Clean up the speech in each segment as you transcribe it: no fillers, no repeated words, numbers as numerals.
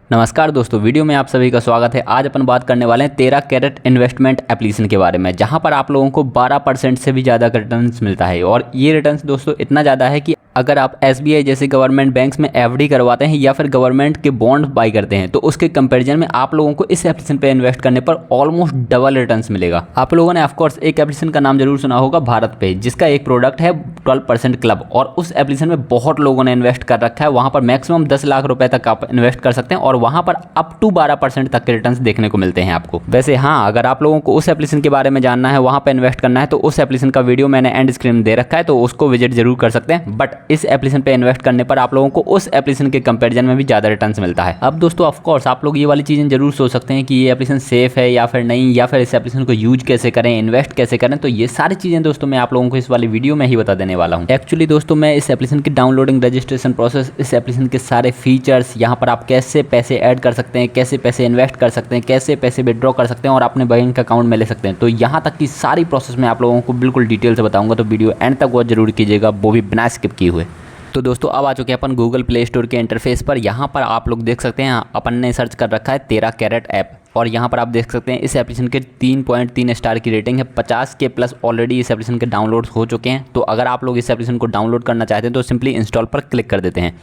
नमस्कार दोस्तों, वीडियो में आप सभी का स्वागत है। आज अपन बात करने वाले हैं 13 कैरेट इन्वेस्टमेंट एप्लीकेशन के बारे में, जहां पर आप लोगों को 12% से भी ज़्यादा का रिटर्न्स मिलता है। और ये रिटर्न्स दोस्तों इतना ज़्यादा है कि अगर आप एसबीआई जैसे गवर्नमेंट बैंक्स में एफडी करवाते हैं या फिर गवर्नमेंट के बॉन्ड बाई करते हैं तो उसके कंपैरिजन में आप लोगों को इस एप्लीकेशन पे इन्वेस्ट करने पर ऑलमोस्ट डबल रिटर्न्स मिलेगा। आप लोगों ने ऑफकोर्स एक एप्लीकेशन का नाम जरूर सुना होगा, भारत पे, जिसका एक प्रोडक्ट है 12% क्लब, और उस एप्लीकेशन में बहुत लोगों ने इन्वेस्ट कर रखा है। वहां पर मैक्सिमम 10 लाख रुपए तक आप इन्वेस्ट कर सकते हैं और वहां पर अप टू 12% तक के रिटर्न्स देखने को मिलते हैं आपको। वैसे हाँ, अगर आप लोगों को उस एप्लीकेशन के बारे में जानना है, वहां पर इन्वेस्ट करना है, तो उस एप्लीकेशन का वीडियो मैंने एंड स्क्रीन में दे रखा है, तो उसको विजिट जरूर कर सकते हैं। बट इस एप्लीकेशन पे इन्वेस्ट करने पर आप लोगों को उस एप्लीकेशन के कंपैरिजन में भी ज़्यादा रिटर्न्स मिलता है। अब दोस्तों ऑफ कोर्स आप लोग ये वाली चीज़ें जरूर सोच सकते हैं कि ये एप्लीकेशन सेफ है या फिर नहीं, या फिर इस एप्लीकेशन को यूज कैसे करें, इन्वेस्ट कैसे करें। तो ये सारी चीज़ें दोस्तों मैं आप लोगों को इस वाली वीडियो में ही बता देने वाला हूँ। एक्चुअली दोस्तों मैं इस एप्लीकेशन की डाउनलोडिंग, रजिस्ट्रेशन प्रोसेस, इस एप्लीकेशन के सारे फीचर्स, यहाँ पर आप कैसे पैसे ऐड कर सकते हैं, कैसे पैसे इन्वेस्ट कर सकते हैं, कैसे पैसे विड्रॉ कर सकते हैं और अपने बैंक अकाउंट में ले सकते हैं, तो यहाँ तक की सारी प्रोसेस मैं आप लोगों को बिल्कुल डिटेल से बताऊँगा। तो वीडियो एंड तक वॉच जरूर कीजिएगा, वो भी बिना स्किप किए हुए। तो दोस्तों अब आ चुके हैं अपन गूगल प्ले स्टोर के इंटरफेस पर। यहाँ पर आप लोग देख सकते हैं अपन ने सर्च कर रखा है 13 कैरेट ऐप, और यहाँ पर आप देख सकते हैं इस एप्लीकेशन के 3.3 स्टार की रेटिंग है। 50 के प्लस ऑलरेडी इस एप्लीकेशन के डाउनलोड हो चुके हैं। तो अगर आप लोग इस एप्लीकेशन को डाउनलोड करना चाहते हैं तो सिंपली इंस्टॉल पर क्लिक कर देते हैं।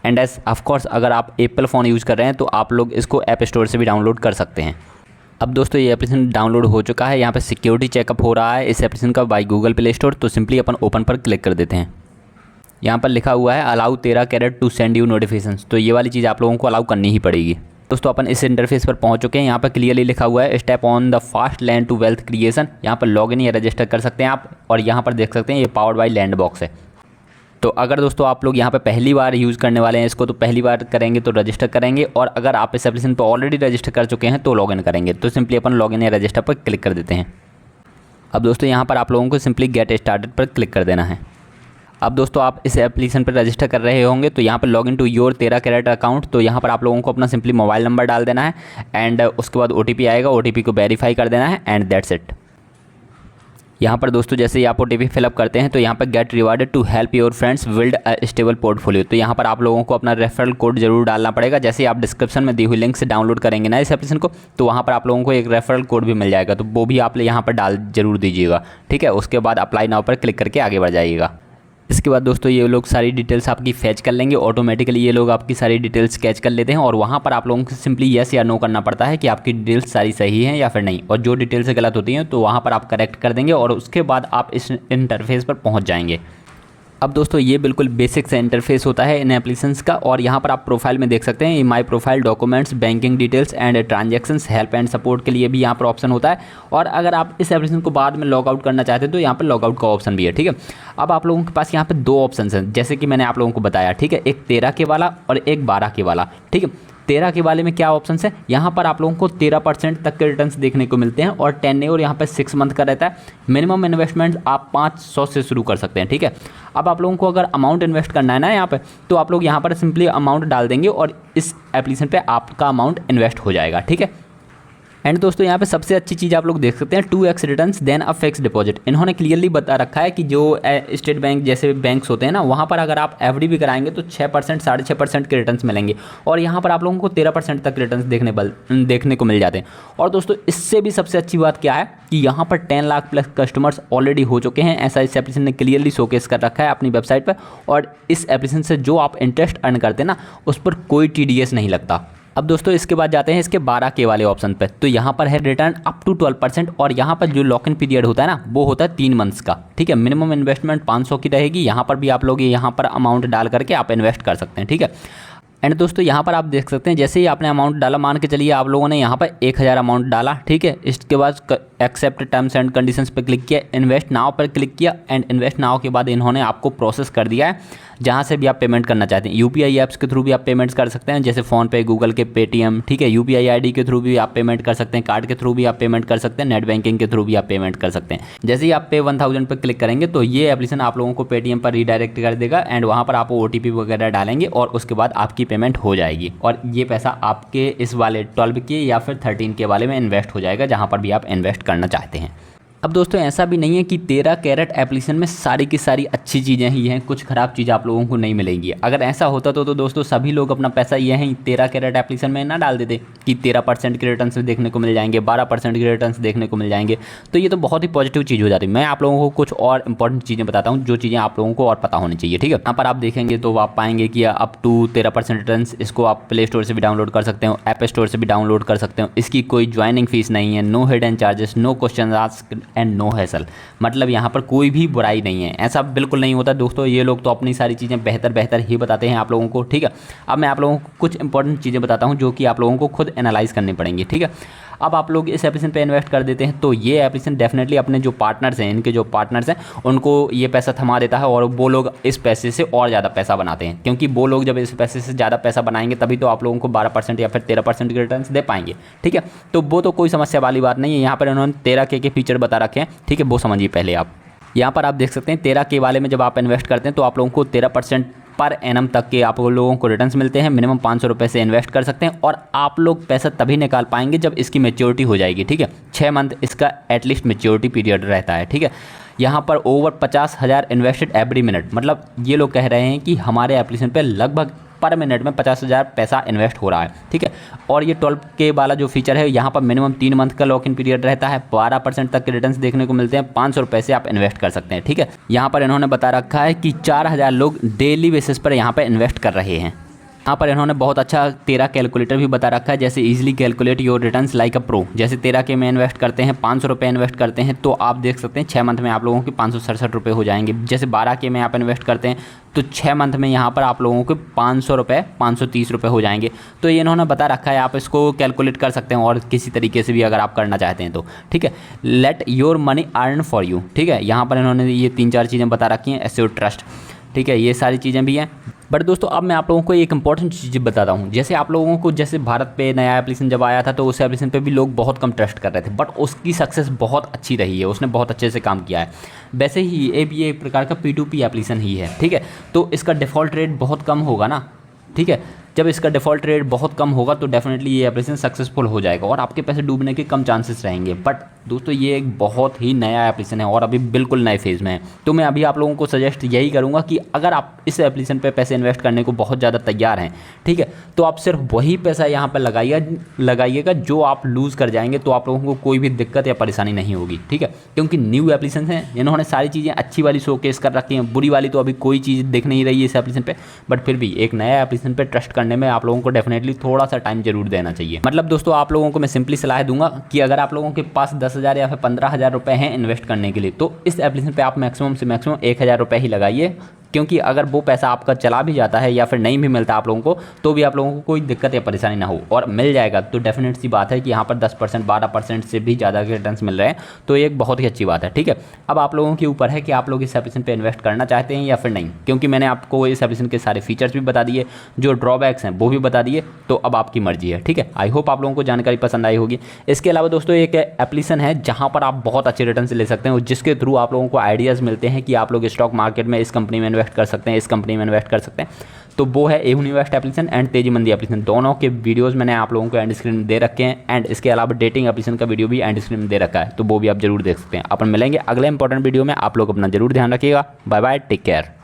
एंड एस ऑफकोर्स अगर आप एप्पल फ़ोन यूज़ कर रहे हैं तो आप लोग इसको ऐप स्टोर से भी डाउनलोड कर सकते हैं। अब दोस्तों ये एप्लीकेशन डाउनलोड हो चुका है। यहाँ पर सिक्योरिटी चेकअप हो रहा है इस एप्लीकेशन का बाय गूगल प्ले स्टोर। तो सिंपली अपन ओपन पर क्लिक कर देते हैं। यहाँ पर लिखा हुआ है allow 13 Karat to send you notifications, तो ये वाली चीज़ आप लोगों को अलाउ करनी ही पड़ेगी। दोस्तों अपन इस इंटरफेस पर पहुँच चुके हैं। यहाँ पर क्लियरली लिखा हुआ है step on the fast lane to wealth creation. यहाँ पर लॉगिन या रजिस्टर कर सकते हैं आप, और यहाँ पर देख सकते हैं ये पावर्ड बाय लैंडबॉक्स है। तो अगर दोस्तों आप लोग यहाँ पे पहली बार यूज़ करने वाले हैं इसको, तो पहली बार करेंगे तो रजिस्टर करेंगे, और अगर आप इस एप्लीकेशन पर ऑलरेडी रजिस्टर कर चुके हैं तो लॉगिन करेंगे। तो सिंपली अपन लॉगिन या रजिस्टर पर क्लिक कर देते हैं। अब दोस्तों यहाँ पर आप लोगों को सिंपली गेट स्टार्टेड पर क्लिक कर देना है। अब दोस्तों आप इस एप्लीकेशन पर रजिस्टर कर रहे होंगे तो यहाँ पर login to your 13 Karat account, तो यहाँ पर आप लोगों को अपना सिंपली मोबाइल नंबर डाल देना है, एंड उसके बाद OTP आएगा, OTP को वेरीफाई कर देना है, एंड दैट्स इट। यहाँ पर दोस्तों जैसे ही आप OTP फिलअप करते हैं तो यहाँ पर get rewarded to help your friends build a stable portfolio, तो यहाँ पर आप लोगों को अपना रेफरल कोड जरूर डालना पड़ेगा। जैसे आप डिस्क्रिप्शन में दी हुई लिंक से डाउनलोड करेंगे ना इस एप्लीकेशन को, तो वहाँ पर आप लोगों को एक रेफरल कोड भी मिल जाएगा, तो वो भी आप यहाँ पर डाल जरूर दीजिएगा, ठीक है। उसके बाद अप्लाई नाउ पर क्लिक करके आगे बढ़ जाइएगा। इसके बाद दोस्तों ये लोग सारी डिटेल्स आपकी फैच कर लेंगे ऑटोमेटिकली। ये लोग आपकी सारी डिटेल्स कैच कर लेते हैं, और वहाँ पर आप लोगों को सिंपली येस या नो करना पड़ता है कि आपकी डिटेल्स सारी सही हैं या फिर नहीं, और जो डिटेल्स गलत होती हैं तो वहाँ पर आप करेक्ट कर देंगे, और उसके बाद आप इस इंटरफेस पर पहुँच जाएंगे। अब दोस्तों ये बिल्कुल बेसिक सा इंटरफेस होता है इन एप्लीकेशंस का, और यहाँ पर आप प्रोफाइल में देख सकते हैं my profile, documents, banking details and transactions, help and support के लिए भी यहाँ पर ऑप्शन होता है। और अगर आप इस एप्लीकेशन को बाद में लॉग आउट करना चाहते हैं तो यहाँ पर लॉग आउट का ऑप्शन भी है, ठीक है। अब आप लोगों के पास यहाँ पर 2 ऑप्शन हैं, जैसे कि मैंने आप लोगों को बताया, ठीक है, एक 13 के वाला और एक 12 के वाला, ठीक है। 13 के वाले में क्या ऑप्शन है, यहाँ पर आप लोगों को 13% तक के रिटर्न्स देखने को मिलते हैं, और 10 और यहाँ पर 6 मंथ का रहता है। मिनिमम इन्वेस्टमेंट आप 500 से शुरू कर सकते हैं, ठीक है। अब आप लोगों को अगर अमाउंट इन्वेस्ट करना है ना यहाँ पे, तो आप लोग यहाँ पर सिंपली अमाउंट डाल देंगे और इस एप्लीकेशन पे आपका अमाउंट इन्वेस्ट हो जाएगा, ठीक है। एंड दोस्तों यहाँ पे सबसे अच्छी चीज़ आप लोग देख सकते हैं 2x returns then a fix deposit. इन्होंने क्लियरली बता रखा है कि जो स्टेट बैंक जैसे बैंक्स होते हैं ना, वहाँ पर अगर आप एफडी भी कराएंगे तो 6%, 6.5% के रिटर्न्स मिलेंगे, और यहाँ पर आप लोगों को 13% तक रिटर्न्स देखने को मिल जाते हैं। और दोस्तों इससे भी सबसे अच्छी बात क्या है कि यहाँ पर 10 लाख प्लस कस्टमर्स ऑलरेडी हो चुके हैं, ऐसा इस एप्लीकेशन ने क्लियरली शोकेस कर रखा है अपनी वेबसाइट पर। और इस एप्लीकेशन से जो आप इंटरेस्ट अर्न करते हैं ना, उस पर कोई TDS नहीं लगता। अब दोस्तों इसके बाद जाते हैं इसके 12 के वाले ऑप्शन पे, तो यहाँ पर है रिटर्न अप टू 12%, और यहाँ पर जो लॉक इन पीरियड होता है ना, वो होता है 3 मंथ्स का, ठीक है। मिनिमम इन्वेस्टमेंट 500 की रहेगी। यहाँ पर भी आप लोग यहाँ पर अमाउंट डाल करके आप इन्वेस्ट कर सकते हैं, ठीक है। एंड दोस्तों यहाँ पर आप देख सकते हैं जैसे ही आपने अमाउंट डाला, मान के चलिए आप लोगों ने यहाँ पर 1000 अमाउंट डाला, ठीक है। इसके बाद एक्सेप्ट टर्म्स एंड कंडीशंस पर क्लिक किया, इन्वेस्ट नाउ पर क्लिक किया, एंड इन्वेस्ट नाउ के बाद इन्होंने आपको प्रोसेस कर दिया है जहाँ से भी आप पेमेंट करना चाहते हैं। UPI ऐप्स के थ्रू भी आप पेमेंट्स कर सकते हैं, जैसे फ़ोनपे, गूगल के, पेटीएम, ठीक है। UPI ID के थ्रू भी आप पेमेंट कर सकते हैं, कार्ड के थ्रू भी आप पेमेंट कर सकते हैं, नेट बैंकिंग के थ्रू भी आप पेमेंट कर सकते हैं। जैसे ही आप पे 1000 पर क्लिक करेंगे तो ये एप्लीकेशन आप लोगों को पेटीएम पर रीडायरेक्ट कर देगा, एंड वहाँ पर आप OTP वगैरह डालेंगे और उसके बाद आपकी पेमेंट हो जाएगी, और ये पैसा आपके इस वाले 12 के या फिर 13 के वाले में इन्वेस्ट हो जाएगा, जहाँ पर भी आप इन्वेस्ट करना चाहते हैं। अब दोस्तों ऐसा भी नहीं है कि 13 कैरेट एप्लीकेशन में सारी की सारी अच्छी चीज़ें ही हैं, कुछ ख़राब चीज़ें आप लोगों को नहीं मिलेंगी। अगर ऐसा होता तो दोस्तों सभी लोग अपना पैसा ये है 13 कैरेट एप्लीकेशन में ना डाल देते कि 13% के रिटर्न्स देखने को मिल जाएंगे, 12% के रिटर्न्स देखने को मिल जाएंगे, तो ये तो बहुत ही पॉजिटिव चीज़ हो जाती है। मैं आप लोगों को कुछ और इंपॉर्टेंट चीज़ें बताता हूँ जो चीज़ें आप लोगों को और पता होनी चाहिए, ठीक है। यहाँ पर आप देखेंगे तो आप पाएंगे कि अप टू 13% रिटर्न्स, इसको आप प्ले स्टोर से भी डाउनलोड कर सकते हो, ऐप स्टोर से भी डाउनलोड कर सकते हो। इसकी कोई ज्वाइनिंग फीस नहीं है, no hidden charges, no question asked and no hassle. मतलब यहाँ पर कोई भी बुराई नहीं है, ऐसा बिल्कुल नहीं होता दोस्तों। ये लोग तो अपनी सारी चीज़ें बेहतर ही बताते हैं आप लोगों को, ठीक है। अब मैं आप लोगों को कुछ इंपॉर्टेंट चीज़ें बताता हूँ जो कि आप लोगों को खुद एनालाइज करनी पड़ेंगी, ठीक है। अब आप लोग इस एप्लीकेशन पे इन्वेस्ट कर देते हैं तो ये एप्लीकेशन डेफिनेटली अपने जो पार्टनर्स हैं, इनके जो पार्टनर्स हैं उनको ये पैसा थमा देता है और वो लोग इस पैसे से और ज़्यादा पैसा बनाते हैं, क्योंकि वो लोग जब इस पैसे से ज़्यादा पैसा बनाएंगे तभी तो आप लोगों को 12% या फिर 13% के रिटर्न दे पाएंगे, ठीक है। तो वो तो कोई समस्या वाली बात नहीं है। यहाँ पर इन्होंने 13K के फीचर बता रखे हैं, ठीक है, वो समझिए पहले आप। यहाँ पर आप देख सकते हैं 13K वाले में जब आप इन्वेस्ट करते हैं तो आप लोगों को 13% पर एनम तक के आप लोगों को रिटर्न्स मिलते हैं। मिनिमम 500 रुपये से इन्वेस्ट कर सकते हैं और आप लोग पैसा तभी निकाल पाएंगे जब इसकी मैच्योरिटी हो जाएगी, ठीक है। 6 मंथ इसका एटलीस्ट मैच्योरिटी पीरियड रहता है, ठीक है। यहाँ पर ओवर 50,000 इन्वेस्टेड एवरी मिनट, मतलब ये लोग कह रहे हैं कि हमारे एप्लीकेशन पे लगभग पर मिनट में 50,000 पैसा इन्वेस्ट हो रहा है, ठीक है। और ये 12K वाला जो फीचर है, यहाँ पर मिनिमम 3 मंथ का लॉक इन पीरियड रहता है, 12% तक के रिटर्न्स देखने को मिलते हैं, 500 रुपये से आप इन्वेस्ट कर सकते हैं, ठीक है। यहाँ पर इन्होंने बता रखा है कि 4,000 लोग डेली बेसिस पर यहाँ पर इन्वेस्ट कर रहे हैं। यहाँ पर इन्होंने बहुत अच्छा 13 कैलकुलेटर भी बता रखा है, जैसे easily calculate your returns like a pro. जैसे 13K में इन्वेस्ट करते हैं, 500 रुपये इन्वेस्ट करते हैं तो आप देख सकते हैं 6 मंथ में आप लोगों के 567 रुपये हो जाएंगे। जैसे 12K में आप इन्वेस्ट करते हैं तो 6 मंथ में यहाँ पर आप लोगों के 500 रुपये 530 रुपये हो जाएंगे। तो ये इन्होंने बता रखा है, आप इसको कैलकुलेट कर सकते हैं और किसी तरीके से भी अगर आप करना चाहते हैं तो, ठीक है। Let your money earn for you, ठीक है। यहाँ पर इन्होंने ये 3-4 चीज़ें बता रखी हैं, एश्योर्ड ट्रस्ट, ठीक है, ये सारी चीज़ें भी हैं। बट दोस्तों अब मैं आप लोगों को एक इंपॉर्टेंट चीज़ बताता हूँ। जैसे आप लोगों को, जैसे भारत पे नया एप्लीकेशन जब आया था तो उस एप्लीकेशन पे भी लोग बहुत कम ट्रस्ट कर रहे थे, बट उसकी सक्सेस बहुत अच्छी रही है, उसने बहुत अच्छे से काम किया है। वैसे ही ये भी एक प्रकार का P2P एप्लीकेशन ही है, ठीक है। तो इसका डिफ़ॉल्ट रेट बहुत कम होगा ना, ठीक है। जब इसका डिफ़ॉल्ट रेट बहुत कम होगा तो डेफिनेटली ये एप्लीकेशन सक्सेसफुल हो जाएगा और आपके पैसे डूबने के कम चांसेस रहेंगे। बट दोस्तों ये एक बहुत ही नया एप्लीकेशन है और अभी बिल्कुल नए फेज़ में है, तो मैं अभी आप लोगों को सजेस्ट यही करूँगा कि अगर आप इस एप्लीकेशन पे पैसे इन्वेस्ट करने को बहुत ज़्यादा तैयार हैं, ठीक है, तो आप सिर्फ वही पैसा यहाँ पर लगाइएगा जो आप लूज़ कर जाएंगे, तो आप लोगों को कोई भी दिक्कत या परेशानी नहीं होगी, ठीक है। क्योंकि न्यू एप्लीकेशन है, इन्होंने सारी चीज़ें अच्छी वाली शोकेस कर रखी हैं, बुरी वाली तो अभी कोई चीज़ दिख नहीं रही है इस एप्लीकेशन पे। बट फिर भी एक नया एप्लीकेशन पे ट्रस्ट करने में आप लोगों को डेफिनेटली थोड़ा सा टाइम जरूर देना चाहिए। मतलब दोस्तों आप लोगों को मैं सिंपली सलाह दूंगा कि अगर आप लोगों के पास 10,000 या फिर 15,000 रुपये हैं इन्वेस्ट करने के लिए, तो इस एप्लीकेशन पे आप मैक्सिमम से मैक्सिमम 1,000 रुपये ही लगाइए, क्योंकि अगर वो पैसा आपका चला भी जाता है या फिर नहीं भी मिलता आप लोगों को, तो भी आप लोगों को कोई दिक्कत या परेशानी ना हो, और मिल जाएगा तो डेफिनेट सी बात है कि यहाँ पर 10% 12% से भी ज़्यादा के रिटर्न्स मिल रहे हैं, तो ये एक बहुत ही अच्छी बात है, ठीक है। अब आप लोगों के ऊपर है कि आप लोग इस एप्लीकेशन पे इन्वेस्ट करना चाहते हैं या फिर नहीं, क्योंकि मैंने आपको इस एप्लीकेशन के सारे फीचर्स भी बता दिए, जो ड्रॉबैक्स हैं वो भी बता दिए, तो अब आपकी मर्जी है, ठीक है। आई होप आप लोगों को जानकारी पसंद आई होगी। इसके अलावा दोस्तों एक एप्लीकेशन है जहाँ पर आप बहुत अच्छे रिटर्न ले सकते हैं, जिसके थ्रू आप लोगों को आइडियाज़ मिलते हैं कि आप लोग स्टॉक मार्केट में इस कंपनी में इन्वेस्ट कर सकते हैं, इस कंपनी में इन्वेस्ट कर सकते हैं। तो वो है एहुनिवेस्ट एप्लीकेशन एंड तेजी मंदी एप्लीकेशन। दोनों के वीडियोस मैंने आप लोगों को एंड स्क्रीन में दे रखे हैं, एंड इसके अलावा डेटिंग एप्लीकेशन का वीडियो भी एंड स्क्रीन में दे रखा है, तो वो भी आप जरूर देख सकते हैं। अपन मिलेंगे अगले इंपॉर्टेंट वीडियो में, आप लोग अपना जरूर ध्यान रखिएगा। Bye bye, take care.